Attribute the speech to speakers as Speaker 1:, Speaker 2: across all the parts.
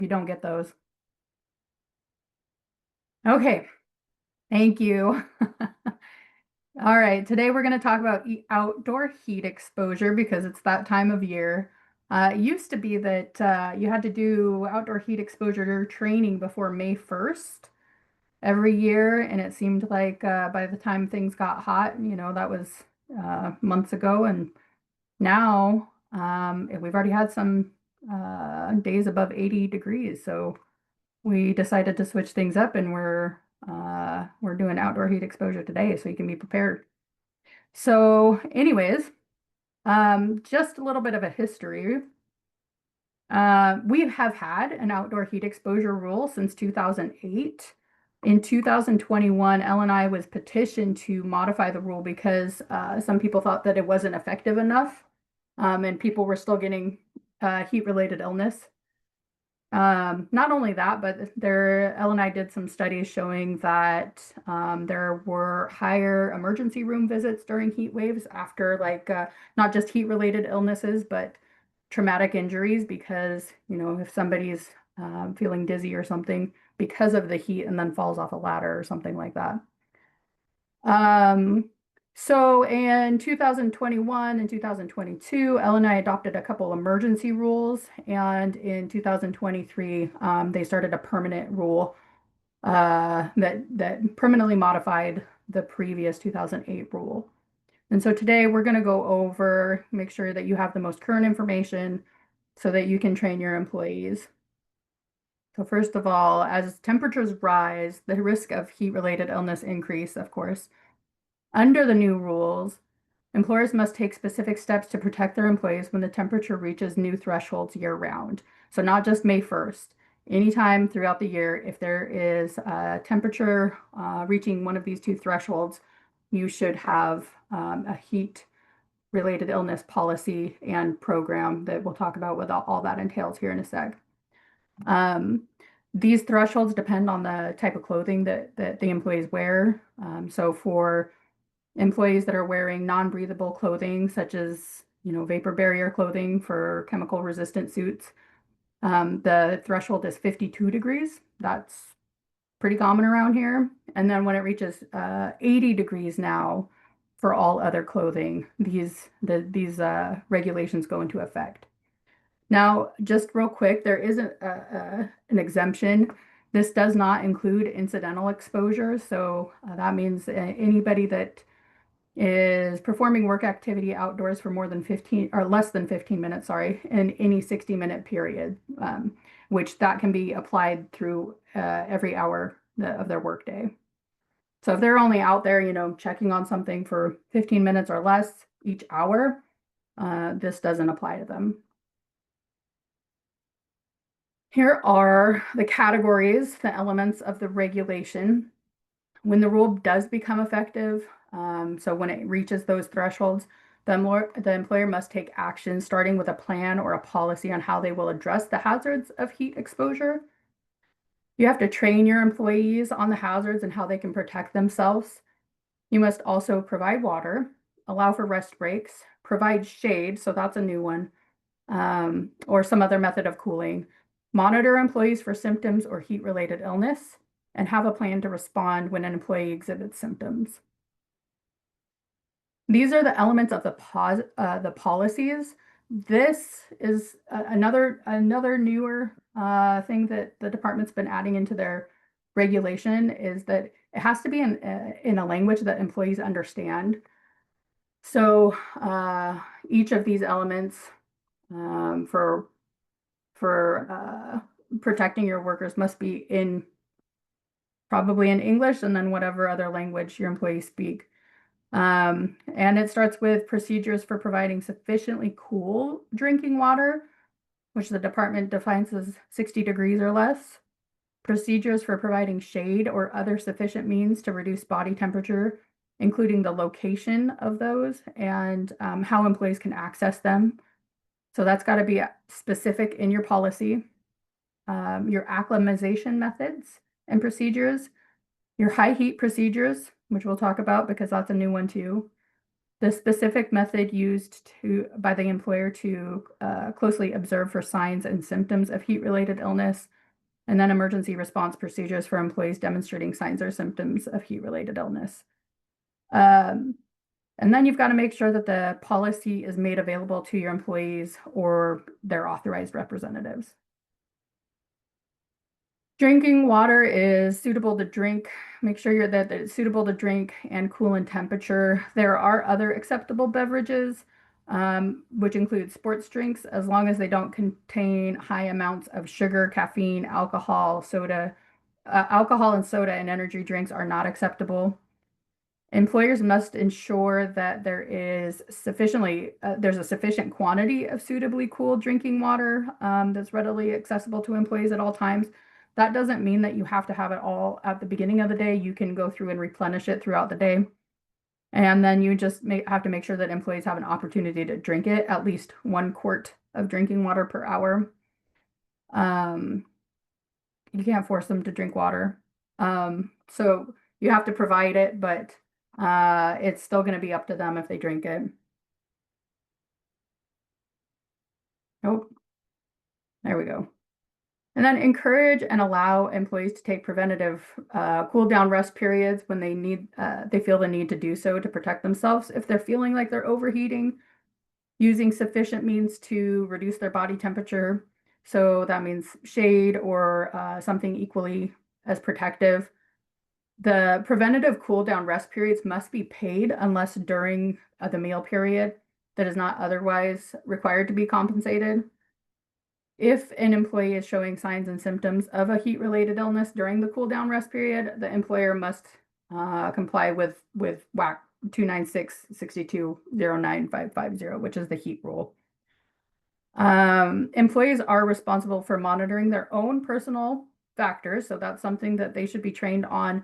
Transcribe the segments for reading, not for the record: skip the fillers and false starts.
Speaker 1: You don't get those. Okay, thank you. All right, today we're going to talk about outdoor heat exposure because it's that time of year. It used to be that you had to do outdoor heat exposure training before May 1st every year, and it seemed like by the time things got hot, that was months ago, and now we've already had some days above 80 degrees, so we decided to switch things up and we're doing outdoor heat exposure today so you can be prepared. So anyways, just a little bit of a history. We have had an outdoor heat exposure rule since 2008. In 2021, LNI was petitioned to modify the rule because some people thought that it wasn't effective enough, and people were still getting heat-related illness. Not only that, but LNI did some studies showing that there were higher emergency room visits during heat waves after not just heat related illnesses, but traumatic injuries because, if somebody's feeling dizzy or something because of the heat and then falls off a ladder or something like that. So in 2021 and 2022, LNI adopted a couple emergency rules, and in 2023, they started a permanent rule that permanently modified the previous 2008 rule. And so today we're going to go over, make sure that you have the most current information so that you can train your employees. So first of all, as temperatures rise, the risk of heat-related illness increase, of course. Under the new rules, employers must take specific steps to protect their employees when the temperature reaches new thresholds year-round. So not just May 1st. Anytime throughout the year, if there is a temperature reaching one of these two thresholds, you should have a heat-related illness policy and program that we'll talk about what all that entails here in a sec. These thresholds depend on the type of clothing that the employees wear. So for employees that are wearing non-breathable clothing, such as, vapor barrier clothing for chemical resistant suits, the threshold is 52 degrees. That's pretty common around here. And then when it reaches 80 degrees now, for all other clothing, these regulations go into effect. Now, just real quick, there is an exemption. This does not include incidental exposure. So that means anybody that is performing work activity outdoors for more than 15 or less than 15 minutes, sorry, in any 60-minute period, which that can be applied through every hour of their workday. So if they're only out there, checking on something for 15 minutes or less each hour, this doesn't apply to them. Here are the categories, the elements of the regulation. When the rule does become effective, so when it reaches those thresholds, the employer must take action, starting with a plan or a policy on how they will address the hazards of heat exposure. You have to train your employees on the hazards and how they can protect themselves. You must also provide water, allow for rest breaks, provide shade, so that's a new one, or some other method of cooling. Monitor employees for symptoms or heat-related illness, and have a plan to respond when an employee exhibits symptoms. These are the elements of the policies. This is another newer thing that the department's been adding into their regulation is that it has to be in a language that employees understand. So each of these elements for protecting your workers must be probably in English and then whatever other language your employees speak. And it starts with procedures for providing sufficiently cool drinking water, which the department defines as 60 degrees or less. Procedures for providing shade or other sufficient means to reduce body temperature, including the location of those and how employees can access them. So that's got to be specific in your policy. Your acclimatization methods and procedures, your high heat procedures, which we'll talk about because that's a new one too. The specific method used by the employer to closely observe for signs and symptoms of heat-related illness, and then emergency response procedures for employees demonstrating signs or symptoms of heat-related illness. Um, and then you've got to make sure that the policy is made available to your employees or their authorized representatives. Drinking water is suitable to drink. Make sure that it's suitable to drink and cool in temperature. There are other acceptable beverages, which include sports drinks, as long as they don't contain high amounts of sugar, caffeine, alcohol, soda. Alcohol and soda and energy drinks are not acceptable. Employers must ensure that there's a sufficient quantity of suitably cooled drinking water that's readily accessible to employees at all times. That doesn't mean that you have to have it all at the beginning of the day. You can go through and replenish it throughout the day. And then you just have to make sure that employees have an opportunity to drink it, at least 1 quart of drinking water per hour. You can't force them to drink water. So you have to provide it, but it's still going to be up to them if they drink it. Oh, there we go. And then encourage and allow employees to take preventative cool down rest periods when they feel the need to do so to protect themselves. If they're feeling like they're overheating, using sufficient means to reduce their body temperature. So that means shade or something equally as protective. The preventative cool down rest periods must be paid unless during the meal period that is not otherwise required to be compensated. If an employee is showing signs and symptoms of a heat-related illness during the cool down rest period, the employer must comply with WAC 296-6209-550, which is the heat rule. Employees are responsible for monitoring their own personal factors, so that's something that they should be trained on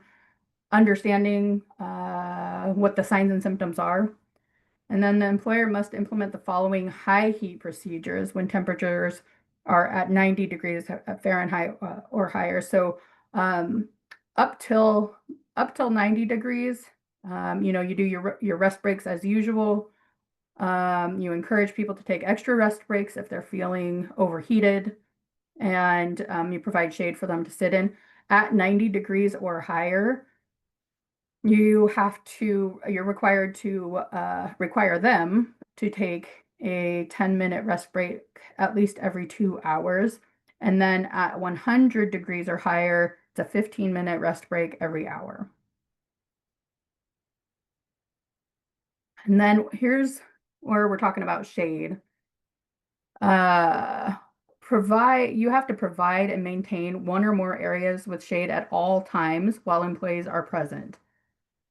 Speaker 1: understanding what the signs and symptoms are. And then the employer must implement the following high heat procedures when temperatures are at 90 degrees Fahrenheit or higher. So up till 90 degrees, you do your rest breaks as usual. You encourage people to take extra rest breaks if they're feeling overheated, and you provide shade for them to sit in. At 90 degrees or higher, you're required to require them to take a 10-minute rest break at least every 2 hours. And then at 100 degrees or higher, it's a 15-minute rest break every hour. And then here's where we're talking about shade. You have to provide and maintain one or more areas with shade at all times while employees are present.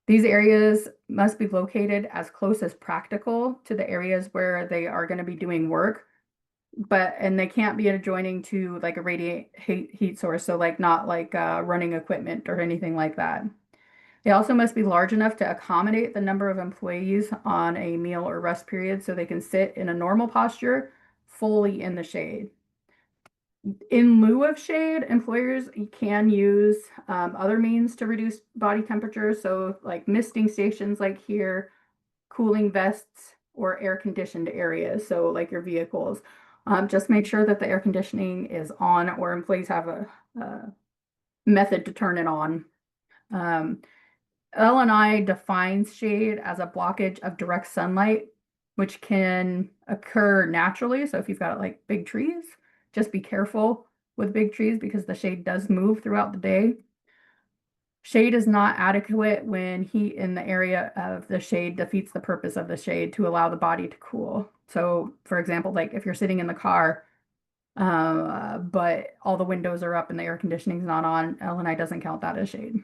Speaker 1: These areas must be located as close as practical to the areas where they are going to be doing work, and they can't be adjoining to like a radiant heat source, so like not like running equipment or anything like that. They also must be large enough to accommodate the number of employees on a meal or rest period so they can sit in a normal posture fully in the shade. In lieu of shade, employers can use other means to reduce body temperature. So like misting stations like here, cooling vests, or air conditioned areas. So like your vehicles. Just make sure that the air conditioning is on or employees have a method to turn it on. L&I defines shade as a blockage of direct sunlight, which can occur naturally. So if you've got like big trees, just be careful with big trees because the shade does move throughout the day. Shade is not adequate when heat in the area of the shade defeats the purpose of the shade to allow the body to cool. So for example, like if you're sitting in the car, but all the windows are up and the air conditioning is not on, L&I doesn't count that as shade.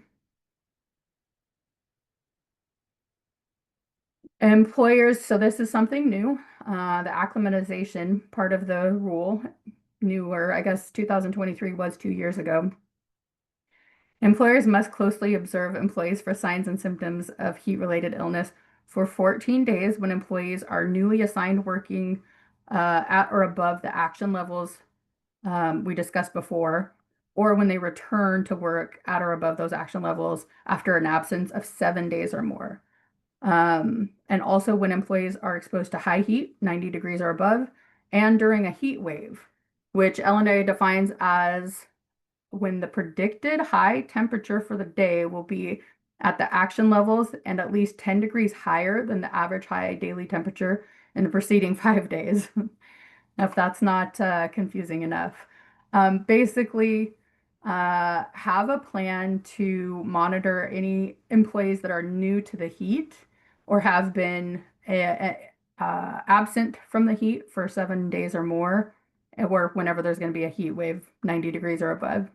Speaker 1: Employers, so this is something new. The acclimatization part of the rule, newer, I guess 2023 was 2 years ago. Employers must closely observe employees for signs and symptoms of heat-related illness for 14 days when employees are newly assigned working at or above the action levels we discussed before, or when they return to work at or above those action levels after an absence of 7 days or more. And also when employees are exposed to high heat, 90 degrees or above, and during a heat wave, which LNA defines as when the predicted high temperature for the day will be at the action levels and at least 10 degrees higher than the average high daily temperature in the preceding 5 days. If that's not confusing enough. Basically, have a plan to monitor any employees that are new to the heat or have been absent from the heat for 7 days or more, or whenever there's going to be a heat wave, 90 degrees or above.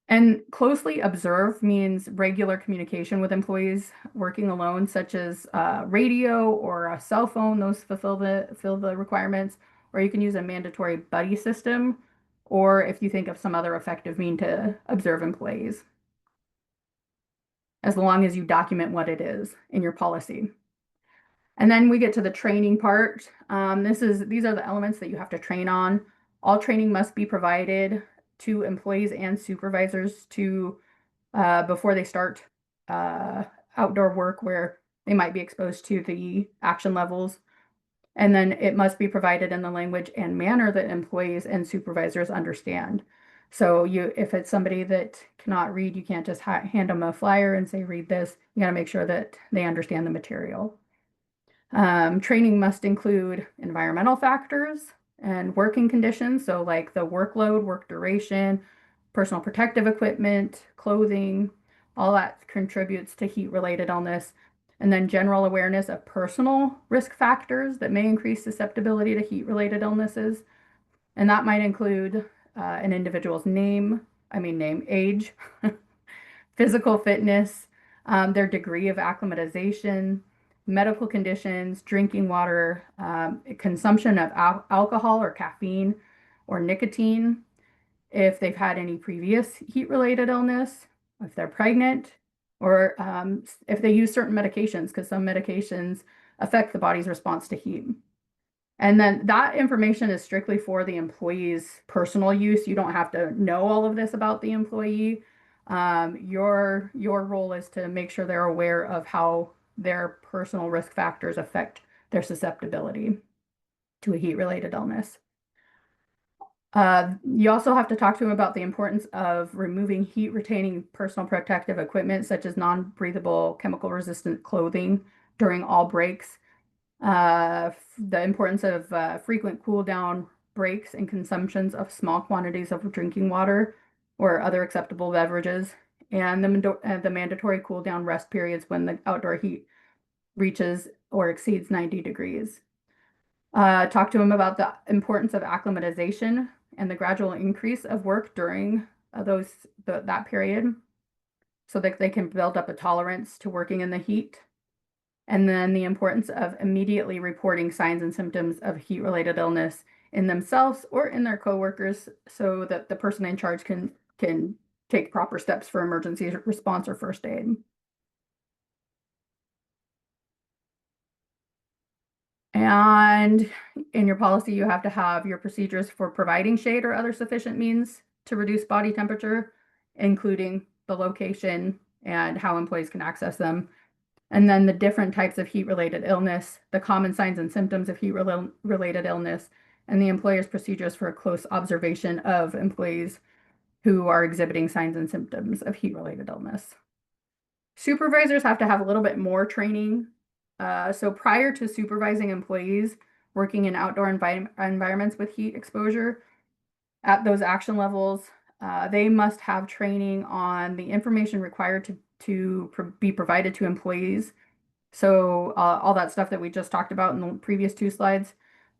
Speaker 1: And closely observe means regular communication with employees working alone, such as radio or a cell phone. Those fill the requirements. Or you can use a mandatory buddy system, or if you think of some other effective mean to observe employees, as long as you document what it is in your policy. And then we get to the training part. These are the elements that you have to train on. All training must be provided to employees and supervisors to before they start uh, outdoor work where they might be exposed to the action levels. And then it must be provided in the language and manner that employees and supervisors understand. So if it's somebody that cannot read, you can't just hand them a flyer and say, read this. You got to make sure that they understand the material. Training must include environmental factors and working conditions. So like the workload, work duration, personal protective equipment, clothing, all that contributes to heat-related illness. And then general awareness of personal risk factors that may increase susceptibility to heat-related illnesses. And that might include an individual's age, physical fitness, their degree of acclimatization, medical conditions, drinking water, consumption of alcohol or caffeine or nicotine, if they've had any previous heat-related illness, if they're pregnant, or if they use certain medications, because some medications affect the body's response to heat. And then that information is strictly for the employee's personal use. You don't have to know all of this about the employee. Your role is to make sure they're aware of how their personal risk factors affect their susceptibility to a heat-related illness. You also have to talk to them about the importance of removing heat-retaining personal protective equipment, such as non-breathable chemical-resistant clothing during all breaks. The importance of frequent cool down breaks and consumptions of small quantities of drinking water or other acceptable beverages, and the mandatory cool down rest periods when the outdoor heat reaches or exceeds 90 degrees. Talk to them about the importance of acclimatization and the gradual increase of work during that period so that they can build up a tolerance to working in the heat. And then the importance of immediately reporting signs and symptoms of heat-related illness in themselves or in their coworkers so that the person in charge can take proper steps for emergency response or first aid. And in your policy, you have to have your procedures for providing shade or other sufficient means to reduce body temperature, including the location and how employees can access them. And then the different types of heat-related illness, the common signs and symptoms of heat-related illness, and the employer's procedures for a close observation of employees who are exhibiting signs and symptoms of heat-related illness. Supervisors have to have a little bit more training. So prior to supervising employees working in outdoor environments with heat exposure at those action levels, they must have training on the information required to be provided to employees. So all that stuff that we just talked about in the previous two slides,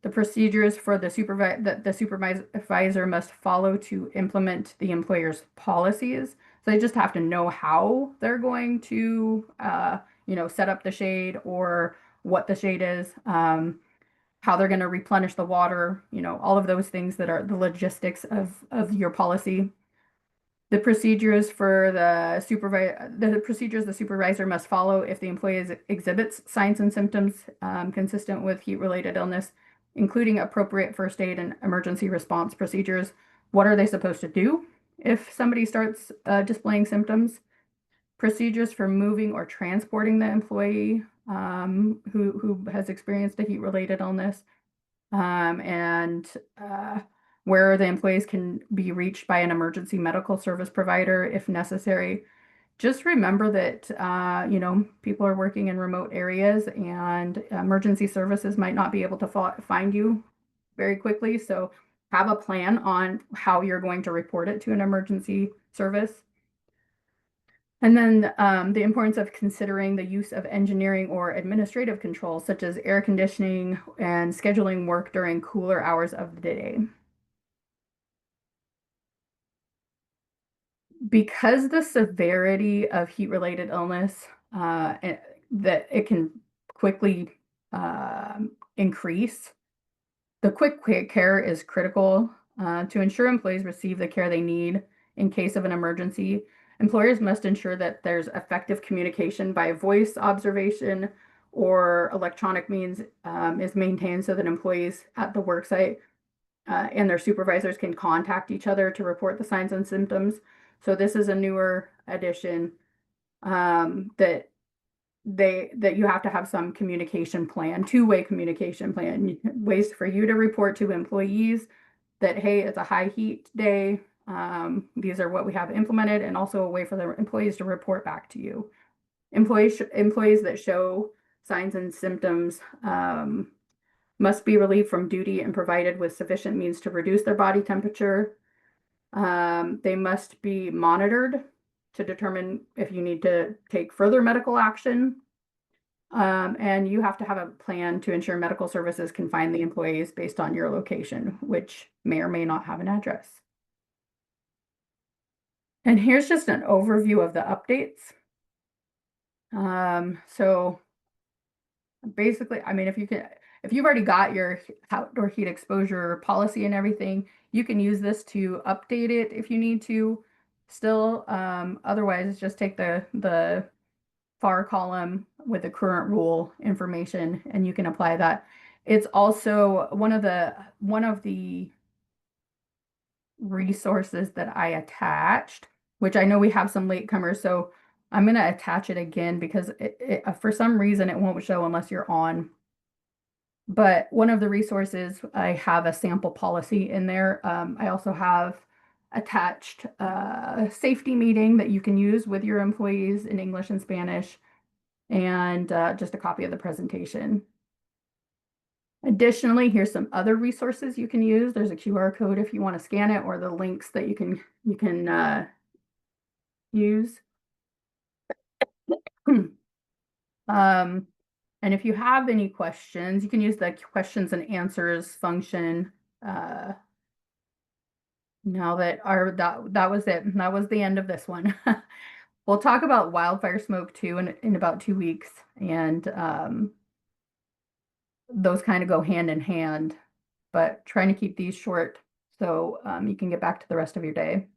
Speaker 1: the procedures for the supervisor must follow to implement the employer's policies. So they just have to know how they're going to, set up the shade or what the shade is, how they're going to replenish the water, all of those things that are the logistics of your policy. The procedures the supervisor must follow if the employee exhibits signs and symptoms consistent with heat-related illness, including appropriate first aid and emergency response procedures. What are they supposed to do? If somebody starts displaying symptoms, procedures for moving or transporting the employee who has experienced a heat-related illness, and where the employees can be reached by an emergency medical service provider if necessary. Just remember that, people are working in remote areas and emergency services might not be able to find you very quickly. So have a plan on how you're going to report it to an emergency service. And then the importance of considering the use of engineering or administrative controls, such as air conditioning and scheduling work during cooler hours of the day. Because the severity of heat-related illness, that it can quickly increase, the quick care is critical to ensure employees receive the care they need in case of an emergency. Employers must ensure that there's effective communication by voice observation or electronic means is maintained so that employees at the worksite and their supervisors can contact each other to report the signs and symptoms. So this is a newer addition that you have to have some communication plan, two-way communication plan, ways for you to report to employees that, hey, it's a high heat day. These are what we have implemented, and also a way for the employees to report back to you. Employees that show signs and symptoms must be relieved from duty and provided with sufficient means to reduce their body temperature. They must be monitored to determine if you need to take further medical action. And you have to have a plan to ensure medical services can find the employees based on your location, which may or may not have an address. And here's just an overview of the updates. So basically, I mean, if you've already got your outdoor heat exposure policy and everything, you can use this to update it if you need to still. Otherwise, just take the FAR column with the current rule information and you can apply that. It's also one of the resources that I attached, which I know we have some latecomers, so I'm going to attach it again because for some reason it won't show unless you're on. But one of the resources, I have a sample policy in there. I also have attached a safety meeting that you can use with your employees in English and Spanish, and just a copy of the presentation. Additionally, here's some other resources you can use. There's a QR code if you want to scan it, or the links that you can use. And if you have any questions, you can use the questions and answers function. Now that that was it. That was the end of this one. We'll talk about wildfire smoke too in about 2 weeks, and those kind of go hand in hand, but trying to keep these short so you can get back to the rest of your day.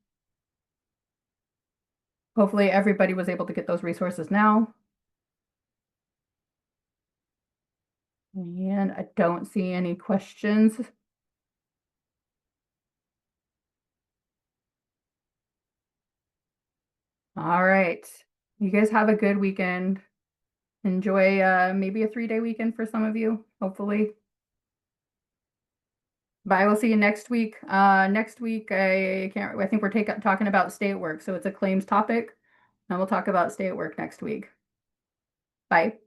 Speaker 1: Hopefully everybody was able to get those resources now. And I don't see any questions. All right. You guys have a good weekend. Enjoy maybe a 3-day weekend for some of you, hopefully. But I will see you next week. Next week, I think we're talking about stay at work. So it's a claims topic, and we'll talk about stay at work next week. Bye.